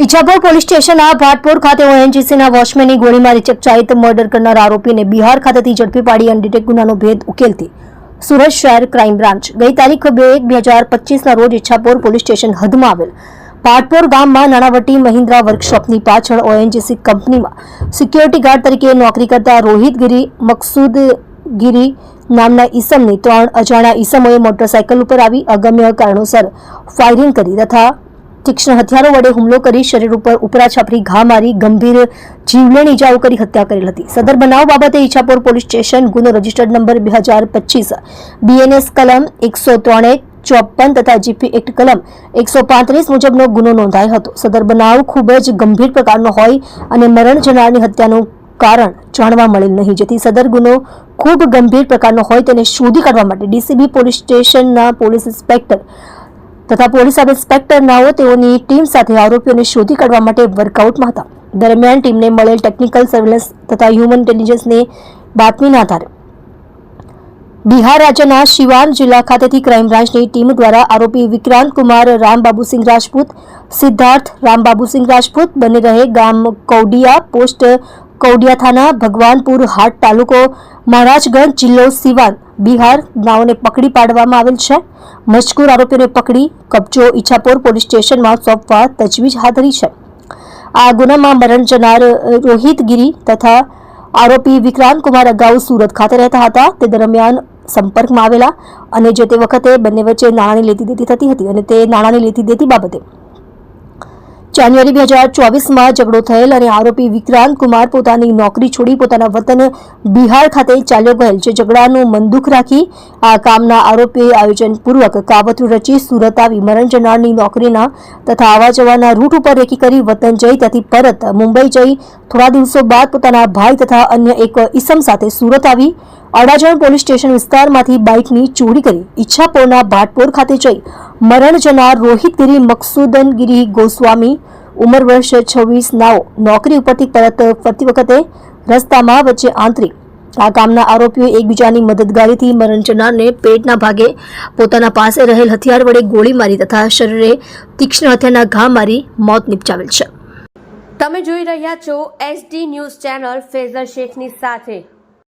Ichchhapur police સ્ટેશનના ભાટપુર ખાતે ઓએનજીસીના વોચમેનની ગોળી મારી ચકચારિત મર્ડર કરનાર આરોપીને બિહાર ખાતેથી ઝડપી પાડી અનડિટેક્ટ ગુનાનો ભેદ ઉકેલતી સુરત શહેર ક્રાઇમ બ્રાન્ચ ગઈ તારીખ 2/1/2025ના રોજ ઈચ્છાપુર પોલીસ સ્ટેશન હદમાં આવેલ ભાટપુર ગામમાં નાણાવટી મહિન્દ્રા વર્કશોપની પાછળ ઓએનજીસી કંપનીમાં સિક્યોરિટી ગાર્ડ તરીકે નોકરી કરતા રોહિતગીરી મકસૂદગીરી નામના ઈસમની 3 અજાણ્યા ઈસમોએ મોટરસાયકલ ઉપર આવી અગમ્ય કારણોસર ફાયરિંગ કરી તથા તીક્ષ્ણ હથિયારો વડે હુમલો કરી શરીર ઉપર ઉપરા છાપરી ઘા મારી ગંભીર જીવલેણ ઇજાઓ કરી હત્યા કરેલ હતી। સદર બનાવ બાબતે ઈચ્છાપુર પોલીસ સ્ટેશન ગુનો રજિસ્ટર્ડ નંબર 2025 બીએનએસ કલમ 103(54) તથા જીપી એક્ટ કલમ 135 મુજબનો ગુનો નોંધાયો હતો। સદર બનાવ ખૂબ જ ગંભીર પ્રકારનો હોય અને મરણ જનારની હત્યાનું કારણ જાણવા મળેલ નહીં, જેથી સદર ગુનો ખૂબ ગંભીર પ્રકારનો હોય તેને શોધી કાઢવા માટે ડીસીબી પોલીસ સ્ટેશનના પોલીસ ઇન્સ્પેક્ટર તથા પોલીસ સબ ઇન્સ્પેક્ટરનાઓ તેઓની ટીમ સાથે આરોપીઓને શોધી કાઢવા માટે વર્કઆઉટમાં હતા। દરમિયાન ટીમને મળેલ ટેકનિકલ સર્વેલન્સ તથા હ્યુમન ઇન્ટેલિજન્સની બાતમીના આધારે બિહાર રાજ્યના સિવાન જિલ્લા ખાતેથી ક્રાઇમ બ્રાન્ચની ટીમ દ્વારા આરોપી વિક્રાંત કુમાર રામબાબુસિંહ રાજપૂત, સિદ્ધાર્થ રામબાબુસિંહ રાજપૂત બંને રહે ગામ કૌડિયા, પોસ્ટ કૌડિયા થાના, ભગવાનપુર હાટ, તાલુકો મહારાજગંજ, જિલ્લો સિવાન, બિહાર નાઓને પકડી પાડવામાં આવેલ છે। મજકૂર આરોપીઓને પકડી કબજો ઈચ્છાપુર પોલીસ સ્ટેશનમાં સોંપવા તજવીજ હાથ ધરી છે। આ ગુનામાં મરણ જનાર રોહિતગીરી તથા આરોપી વિક્રાંત કુમાર અગાઉ સુરત ખાતે રહેતા હતા। તે દરમિયાન સંપર્કમાં આવેલા અને જે તે વખતે બંને વચ્ચે નાણાંની લેતી દેતી થતી હતી અને તે નાણાંની લેતી દેતી બાબતે જાન્યુઆરી 2024માં ઝઘડો થયેલ અને આરોપી વિક્રાંત કુમાર પોતાની નોકરી છોડી પોતાના વતન બિહાર ખાતે ચાલ્યો ગયેલ। જે ઝઘડાનું મનદુખ રાખી આ કામના આરોપીએ આયોજનપૂર્વક કાવતરું રચી સુરત આવી મરણ જનારની નોકરીના તથા આવા જવાના રૂટ ઉપર રેકી કરી વતન જઈ ત્યાંથી પરત મુંબઈ જઈ થોડા દિવસો બાદ પોતાના ભાઈ તથા અન્ય એક ઈસમ સાથે સુરત આવી અડાજણ પોલીસ સ્ટેશન વિસ્તારમાંથી બાઇકની ચોરી કરી ઈચ્છાપુરના ભાટપુર ખાતે જઈ મરણ જનાર રોહિતગીરી મકસૂદનગીરી ગોસ્વામી ઉંમર વર્ષ 26 નાઓ નોકરી ઉપરથી પરત ફરતી વખતે રસ્તામાં વચ્ચે આંતરી આ કામના આરોપીઓ એકબીજાની મદદગારીથી મરણ જનારને પેટના ભાગે પોતાના પાસે રહેલ હથિયાર વડે ગોળી મારી તથા શરીરે તીક્ષ્ણ હથિયારના ઘા મારી મોત નિપજાવેલ છે। તમે જોઈ રહ્યા છો SD ન્યૂઝ ચેનલ ફેઝર શેખની સાથે।